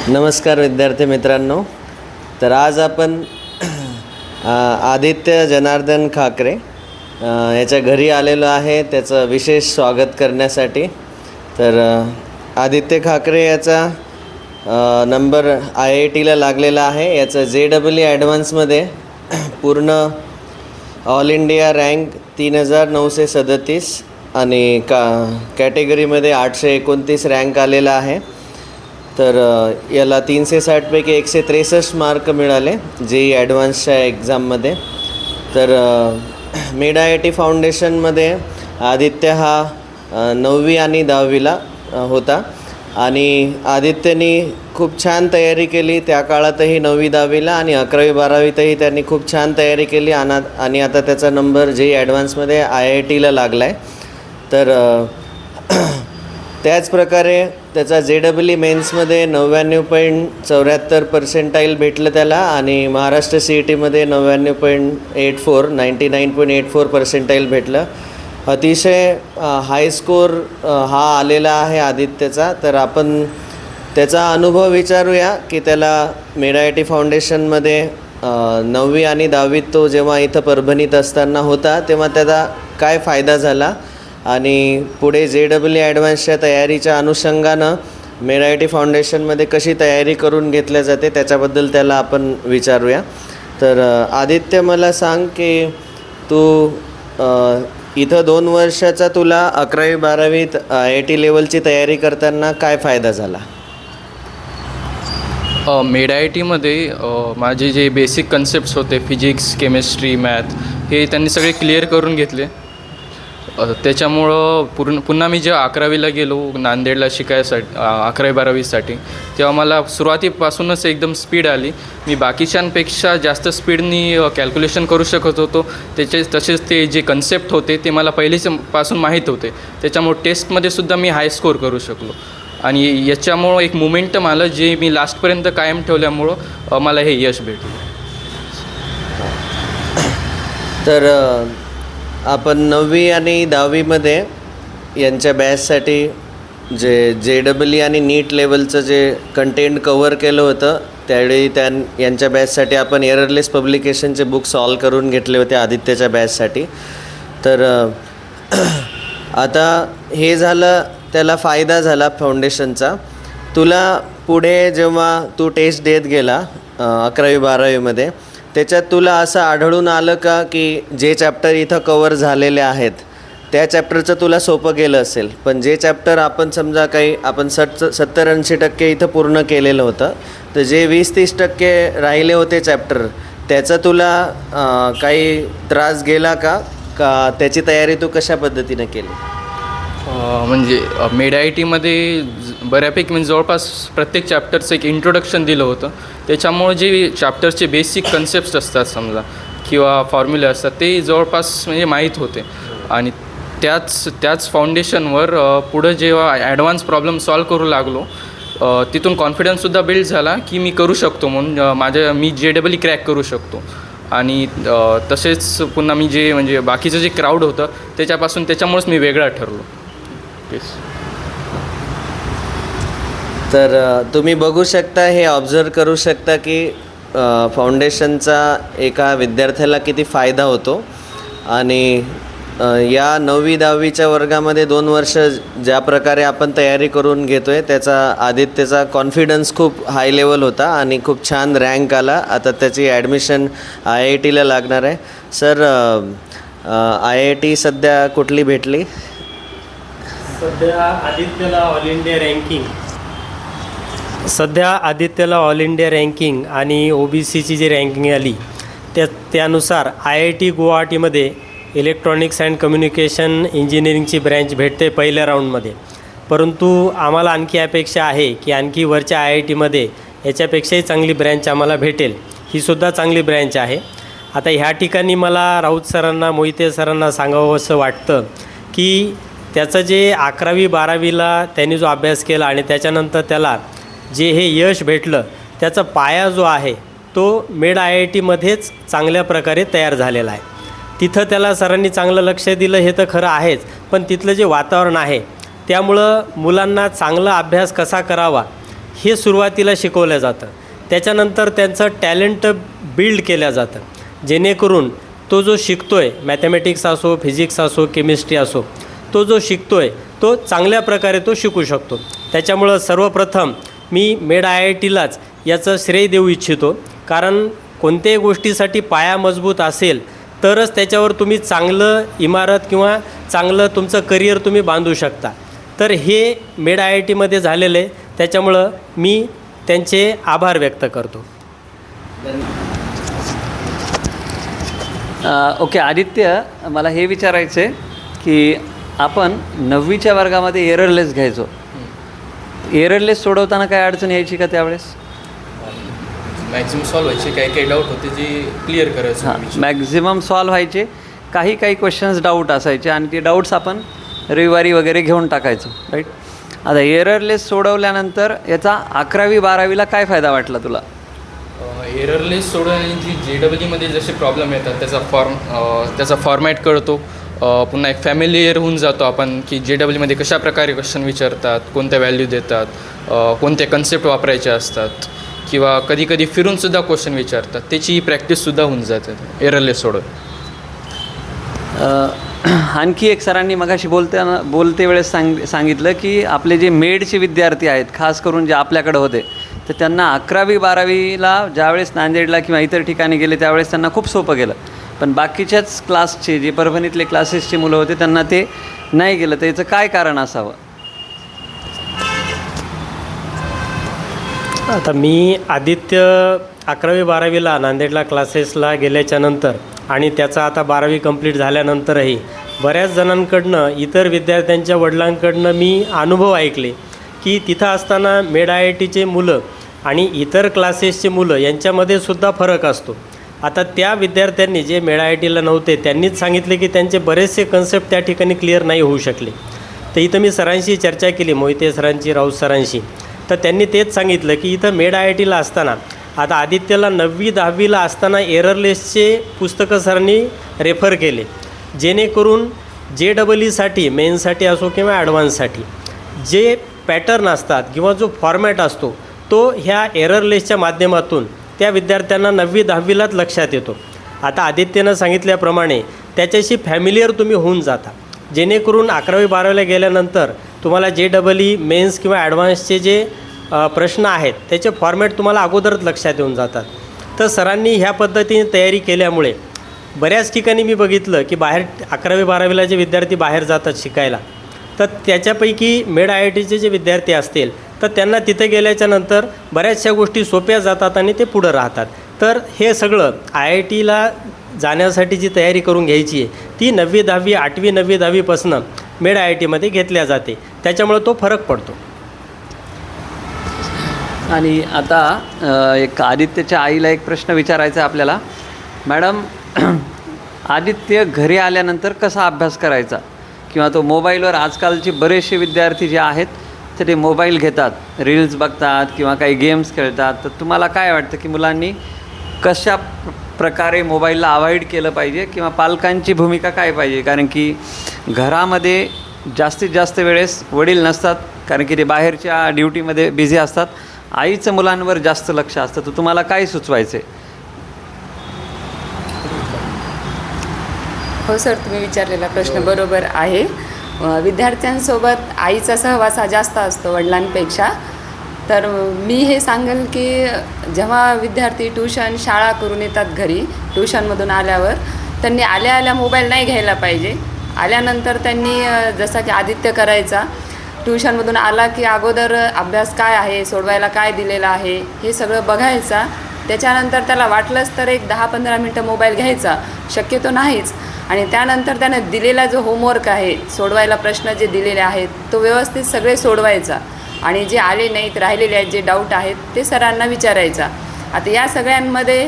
नमस्कार विद्यार्थी मित्रांनो. तर आज आपण आदित्य जनार्दन खाकरे याच्या घरी आलेलो आहे त्याचं विशेष स्वागत करण्यासाठी. तर आदित्य खाकरे याचा नंबर IITला लागलेला आहे. याचं JEE ॲडव्हान्समध्ये पूर्ण ऑल इंडिया रँक 3937 आणि कॅटेगरीमध्ये 829 रँक आलेला आहे. तर याला 360 पैकी 163 मार्क मिळाले JEE ॲडव्हान्सच्या एक्झाममध्ये. तर मेड IIT फाउंडेशनमध्ये आदित्य हा 9वी आणि 10वीला होता आणि आदित्यनी खूप छान तयारी केली त्या काळातही 9वी 10वीला आणि 11वी 12वीतही त्यांनी खूप छान तयारी केली आणि आता त्याचा नंबर JEE ॲडव्हान्समध्ये IITला लागला आहे. तर त्याचप्रकारे त्याचा JEE मेन्समध्ये 99.74% भेटलं त्याला आणि महाराष्ट्र CETमध्ये 99.84 भेटलं. अतिशय हाय स्कोर हा आलेला आहे आदित्यचा. तर आपण त्याचा अनुभव विचारूया की त्याला मेड IIT फाउंडेशनमध्ये 9वी आणि 10वीत तो जेव्हा इथं परभणीत असताना होता तेव्हा त्याचा काय फायदा झाला आणि पुढे JEE ॲडव्हान्सच्या तयारीच्या अनुषंगानं मेड IIT फाउंडेशनमध्ये कशी तयारी करून घेतल्या जाते त्याच्याबद्दल त्याला आपण विचारूया. तर आदित्य, मला सांग की तू इथं 2 वर्षाचा तुला 11वी 12वीत IIT लेवलची तयारी करताना काय फायदा झाला? मेड IITमध्ये माझे जे बेसिक कन्सेप्ट्स होते फिजिक्स, केमिस्ट्री, मॅथ हे त्यांनी सगळे क्लिअर करून घेतले. त्याच्यामुळं पुन्हा मी जेव्हा 11वीला गेलो नांदेडला शिकायसाठी 11वी 12वीसाठी तेव्हा मला सुरुवातीपासूनच एकदम स्पीड आली. मी बाकीच्यांपेक्षा जास्त स्पीडनी कॅल्क्युलेशन करू शकत होतो. तसेच ते जे कन्सेप्ट होते ते मला पहिलेपासून माहीत होते. त्याच्यामुळे टेस्टमध्ये सुद्धा मी हाय स्कोर करू शकलो आणि याच्यामुळं एक मोमेंटम आलं जे मी लास्टपर्यंत कायम ठेवल्यामुळं मला हे यश भेटलं. तर आपण 9वी आणि 10वीमध्ये यांच्या बॅचसाठी जे JEE आणि नीट लेवलचं जे कंटेंट कव्हर केलं होतं त्यावेळी यांच्या बॅचसाठी आपण एररलेस पब्लिकेशनचे बुक सॉल्व करून घेतले होते आदित्यच्या बॅचसाठी. तर आता हे झालं, त्याला फायदा झाला फाउंडेशनचा. तुला पुढे जेव्हा तू टेस्ट देत गेला 11वी 12वीमध्ये त्याच्यात तुला असं आढळून आलं का की जे चॅप्टर इथं कवर झालेले आहेत त्या चॅप्टरचं तुला सोपं गेलं असेल, पण जे चॅप्टर आपण समजा काही आपण 70-80% इथं पूर्ण केलेलं होतं, तर जे 20-30% राहिले होते चॅप्टर त्याचा तुला काही त्रास गेला का त्याची तयारी तू कशा पद्धतीनं केली? म्हणजे मेड IITमध्ये बऱ्यापैकी म्हणजे जवळपास प्रत्येक चॅप्टरचं एक इंट्रोडक्शन दिलं होतं. त्याच्यामुळे जे चॅप्टरचे बेसिक कन्सेप्ट्स असतात समजा किंवा फॉर्म्युले असतात ते जवळपास म्हणजे माहीत होते आणि त्याच फाउंडेशनवर पुढं जेव्हा ॲडव्हान्स प्रॉब्लेम सॉल्व करू लागलो तिथून कॉन्फिडन्ससुद्धा बिल्ड झाला की मी करू शकतो म्हणून मी JEE क्रॅक करू शकतो. आणि तसेच पुन्हा मी जे म्हणजे बाकीचं जे क्राऊड होतं त्याच्यामुळेच मी वेगळा ठरलो. तर तुम्ही बघू शकता, हे ऑब्झर्व करू शकता की फाउंडेशनचा एका विद्यार्थ्याला किती फायदा होतो. आणि या 9वी 10वीच्या वर्गामध्ये 2 वर्ष ज्या प्रकारे आपण तयारी करून घेतो आहे त्याचा आदित्यचा कॉन्फिडन्स खूप हाय लेवल होता आणि खूप छान रँक आला. आता त्याची ॲडमिशन IITला लागणार आहे. सर, IIT सध्या कुठली भेटली? सध्या आदित्यला ऑल इंडिया रँकिंग आणि OBCची जी रँकिंग आली त्यानुसार IIT गुवाहाटीमध्ये इलेक्ट्रॉनिक्स अँड कम्युनिकेशन इंजिनिअरिंगची ब्रँच भेटते पहिल्या राऊंडमध्ये. परंतु आम्हाला आणखी अपेक्षा आहे की आणखी वरच्या IITमध्ये याच्यापेक्षाही चांगली ब्रँच आम्हाला भेटेल. ही सुद्धा चांगली ब्रँच आहे. आता ह्या ठिकाणी मला राऊत सरांना, मोहिते सरांना सांगावं असं वाटतं की त्याचं जे 11वी 12वीला त्यांनी जो अभ्यास केला आणि त्याच्यानंतर त्याला जे हे यश भेटलं त्याचा पाया जो आहे तो मेड IITमध्येच चांगल्या प्रकारे तयार झालेला आहे. तिथं त्याला सरांनी चांगलं लक्ष दिलं हे तर खरं आहेच, पण तिथलं जे वातावरण आहे त्यामुळं मुलांना चांगला अभ्यास कसा करावा हे सुरुवातीला शिकवलं जातं. त्याच्यानंतर त्यांचं टॅलेंट बिल्ड केलं जातं, जेणेकरून तो जो शिकतो आहे, मॅथमॅटिक्स असो, फिजिक्स असो, केमिस्ट्री असो, तो जो शिकतो आहे तो चांगल्या प्रकारे तो शिकू शकतो. त्याच्यामुळं सर्वप्रथम मी मेड IITलाच याचं श्रेय देऊ इच्छितो, कारण कोणत्याही गोष्टीसाठी पाया मजबूत असेल तरच त्याच्यावर तुम्ही चांगलं इमारत किंवा चांगलं तुमचं करिअर तुम्ही बांधू शकता. तर हे मेड IITमध्ये झालेलं आहे, त्याच्यामुळं मी त्यांचे आभार व्यक्त करतो. ओके आदित्य, मला हे विचारायचं आहे की आपण 9वीच्या वर्गामध्ये एररलेस घ्यायचो. एररलेस सोडवताना काय अडचण यायची का त्यावेळेस? मॅक्झिमम सॉल्व व्हायचे, काही काही डाऊट होते जे क्लिअर करायचं. हां, मॅक्झिमम सॉल्व व्हायचे. काही क्वेश्चन्स डाऊट असायचे आणि ते डाऊट्स आपण रविवारी वगैरे घेऊन टाकायचो, राईट. आता एररलेस सोडवल्यानंतर याचा 11वी-12वीला काय फायदा वाटला तुला? एररलेस सोडवण्याची JEEमध्ये जसे प्रॉब्लेम येतात त्याचा फॉर्मॅट कळतो. पुन्हा एक फॅमिलियर होऊन जातो आपण की JEEमध्ये कशा प्रकारे क्वेश्चन विचारतात, कोणत्या व्हॅल्यू देतात, कोणते कन्सेप्ट वापरायचे असतात, किंवा कधी कधी फिरूनसुद्धा क्वेश्चन विचारतात. त्याची प्रॅक्टिससुद्धा होऊन जाते एररलेस सोडून. आणखी एक सरांनी मगाशी बोलते वेळेस सांगितलं की आपले जे मेडचे विद्यार्थी आहेत, खास करून जे आपल्याकडे होते, तर त्यांना 11वी-12वीला ज्यावेळेस नांदेडला किंवा इतर ठिकाणी गेले त्यावेळेस त्यांना खूप सोपं गेलं. पण बाकीच्याच क्लासचे जे परभणीतले क्लासेसचे मुलं होते त्यांना ते नाही गेलं. तर याचं काय कारण असावं? आता मी आदित्य 11वी-12वीला नांदेडला क्लासेसला गेल्याच्यानंतर आणि त्याचा आता 12वी कंप्लीट झाल्यानंतरही बऱ्याच जणांकडनं, इतर विद्यार्थ्यांच्या वडिलांकडनं मी अनुभव ऐकले की तिथं असताना मेड IITचे मुलं आणि इतर क्लासेसचे मुलं यांच्यामध्ये सुद्धा फरक असतो. आता त्या विद्यार्थ्यांनी जे मेड IITला नव्हते त्यांनीच सांगितले की त्यांचे बरेचसे कन्सेप्ट त्या ठिकाणी क्लिअर नाही होऊ शकले. तर इथं मी सरांशी चर्चा केली, मोहिते सरांची, राऊत सरांशी. तर त्यांनी तेच सांगितलं की इथं मेड IITला असताना आता आदित्यला 9वी-10वीला असताना एररलेसचे पुस्तकं सरांनी रेफर केले, जेणेकरून JEEसाठी, मेन्ससाठी असो किंवा ॲडव्हान्ससाठी जे पॅटर्न असतात किंवा जो फॉर्मॅट असतो तो ह्या एररलेसच्या माध्यमातून त्या विद्यार्थ्यांना 9वी-10वीलाच लक्षात येतो. आता आदित्यनं सांगितल्याप्रमाणे त्याच्याशी फॅमिलियर तुम्ही होऊन जाता, जेणेकरून 11वी-12वीला गेल्यानंतर तुम्हाला JEE, मेन्स किंवा ॲडव्हान्सचे जे प्रश्न आहेत त्याचे फॉर्मॅट तुम्हाला अगोदरच लक्षात येऊन जातात. तर सरांनी ह्या पद्धतीने तयारी केल्यामुळे बऱ्याच ठिकाणी मी बघितलं की बाहेर 11वी-12वीला जे विद्यार्थी बाहेर जातात शिकायला, तर त्याच्यापैकी मेड IITचे जे विद्यार्थी असतील तर त्यांना तिथे गेल्याच्यानंतर बऱ्याचशा गोष्टी सोप्या जातात आणि ते पुढं राहतात. तर हे सगळं IITला जाण्यासाठी जी तयारी करून घ्यायची आहे ती 9वी-10वी, 8वी, 9वी-10वीपासून मेड IITमध्ये घेतल्या जाते. त्याच्यामुळे तो फरक पडतो. आणि आता एक आदित्यच्या आईला एक प्रश्न विचारायचा आहे आपल्याला. मॅडम, आदित्य घरी आल्यानंतर कसा अभ्यास करायचा, किंवा तो मोबाईलवर, आजकालचे बरेचसे विद्यार्थी जे आहेत तर ते मोबाईल घेतात, रील्स बघतात किंवा काही गेम्स खेळतात. तर तुम्हाला काय वाटतं की मुलांनी कशा प्रकारे मोबाईलला अवॉइड केलं पाहिजे, किंवा पालकांची भूमिका काय पाहिजे? कारण की घरामध्ये जास्तीत जास्त वेळेस वडील नसतात, कारण की ते बाहेरच्या ड्युटीमध्ये बिझी असतात. आईचं मुलांवर जास्त लक्ष असतं. तर तुम्हाला काय सुचवायचं आहे? हो सर, तुम्ही विचारलेला प्रश्न बरोबर आहे. विद्यार्थ्यांसोबत आईचा सहवास हा जास्त असतो वडिलांपेक्षा. तर मी हे सांगेल की जेव्हा विद्यार्थी ट्यूशन, शाळा करून येतात घरी, ट्यूशनमधून आल्यावर त्यांनी आल्या मोबाईल नाही घ्यायला पाहिजे. आल्यानंतर त्यांनी जसा की आदित्य करायचा, ट्यूशनमधून आला की अगोदर अभ्यास काय आहे, सोडवायला काय दिलेलं आहे हे सगळं बघायचा. त्याच्यानंतर त्याला वाटलंच तर एक 10-15 मिनटं मोबाईल घ्यायचा, शक्यतो नाहीच. आणि त्यानंतर त्यानं दिलेला जो होमवर्क आहे, सोडवायला प्रश्न जे दिलेले आहेत तो व्यवस्थित सगळे सोडवायचा. आणि जे आले नाहीत, राहिलेले आहेत, जे डाऊट आहेत ते सरांना विचारायचा. आता या सगळ्यांमध्ये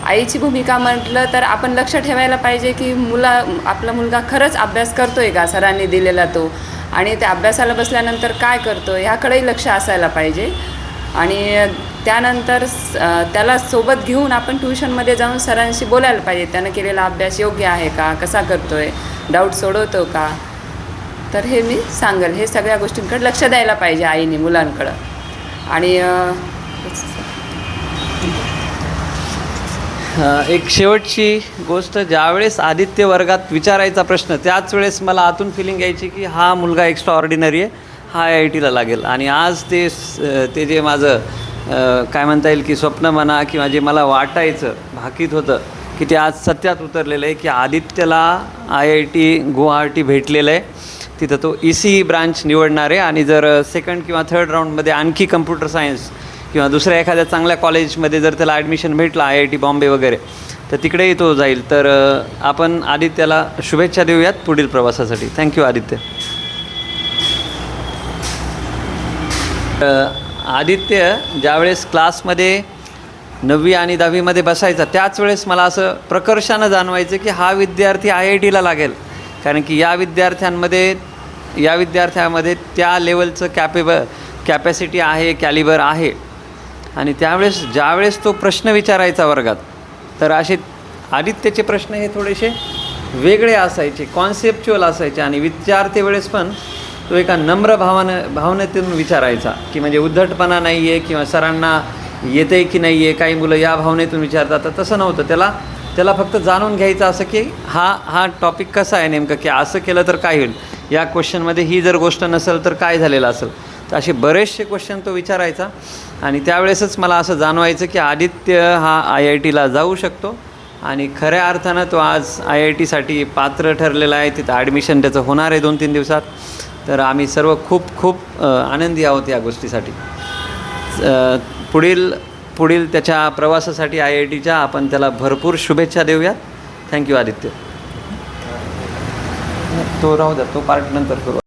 आईची भूमिका म्हटलं तर आपण लक्ष ठेवायला पाहिजे की आपला मुलगा खरंच अभ्यास करतो आहे का सरांनी दिलेला तो, आणि त्या अभ्यासाला बसल्यानंतर काय करतो ह्याकडेही लक्ष असायला पाहिजे. आणि त्यानंतर त्याला सोबत घेऊन आपण ट्यूशनमध्ये जाऊन सरांशी बोलायला पाहिजे, त्यानं केलेला अभ्यास योग्य आहे का, कसा करतो आहे, डाऊट सोडवतो का. तर हे मी सांगेल, हे सगळ्या गोष्टींकडे लक्ष द्यायला पाहिजे आईने मुलांकडं. आणि एक शेवटची गोष्ट, ज्यावेळेस आदित्य वर्गात विचारायचा प्रश्न त्याच वेळेस मला आतून फिलिंग यायची की हा मुलगा एक्स्ट्रा ऑर्डिनरी आहे, हा IITला लागेल. आणि आज ते जे माझं काय म्हणता येईल की स्वप्न म्हणा किंवा जे मला वाटायचं भाकीत होतं की ते आज सत्यात उतरलेलं आहे की आदित्यला IIT गुवाहाटी भेटलेलं आहे. तिथं तो ECE ब्रांच निवडणार आहे आणि जर सेकंड किंवा थर्ड राऊंडमध्ये आणखी कम्प्युटर सायन्स किंवा दुसऱ्या एखाद्या चांगल्या कॉलेजमध्ये जर त्याला ॲडमिशन भेटलं IIT बॉम्बे वगैरे तर तिकडेही तो जाईल. तर आपण आदित्यला शुभेच्छा देऊयात पुढील प्रवासासाठी. थँक्यू आदित्य. आदित्य ज्यावेळेस क्लासमध्ये 9वी आणि 10वीमध्ये बसायचा त्याच वेळेस मला असं प्रकर्षानं जाणवायचं की हा विद्यार्थी IITला लागेल. कारण की या विद्यार्थ्यामध्ये त्या लेवलचं कॅपॅसिटी आहे, कॅलिबर आहे. आणि ज्यावेळेस तो प्रश्न विचारायचा वर्गात तर असे आदित्यचे प्रश्न हे थोडेसे वेगळे असायचे, कॉन्सेप्च्युअल असायचे. आणि विचारते वेळेस पण तो एका नम्र भावनेतून विचारायचा की म्हणजे उद्धटपणा नाही आहे किंवा सरांना येतं आहे की नाही आहे, काही मुलं या भावनेतून विचारतात. तर तसं नव्हतं. त्याला फक्त जाणून घ्यायचं असं की हा टॉपिक कसा आहे नेमकं, की असं केलं तर काय होईल, या क्वेश्चनमध्ये ही जर गोष्ट नसेल तर काय झालेलं असेल. तर असे बरेचसे क्वेश्चन तो विचारायचा. आणि त्यावेळेसच मला असं जाणवायचं की आदित्य हा IITला जाऊ शकतो. आणि खऱ्या अर्थानं तो आज IITसाठी पात्र ठरलेला आहे. तिथं ॲडमिशन त्याचं होणार आहे 2-3 दिवसात. तर आम्ही सर्व खूप आनंदी आहोत या गोष्टीसाठी. पुढील त्याच्या प्रवासासाठी IITच्या आपण त्याला भरपूर शुभेच्छा देऊयात. थँक्यू आदित्य. तो राहू द्या, तो पार्ट नंतर करू.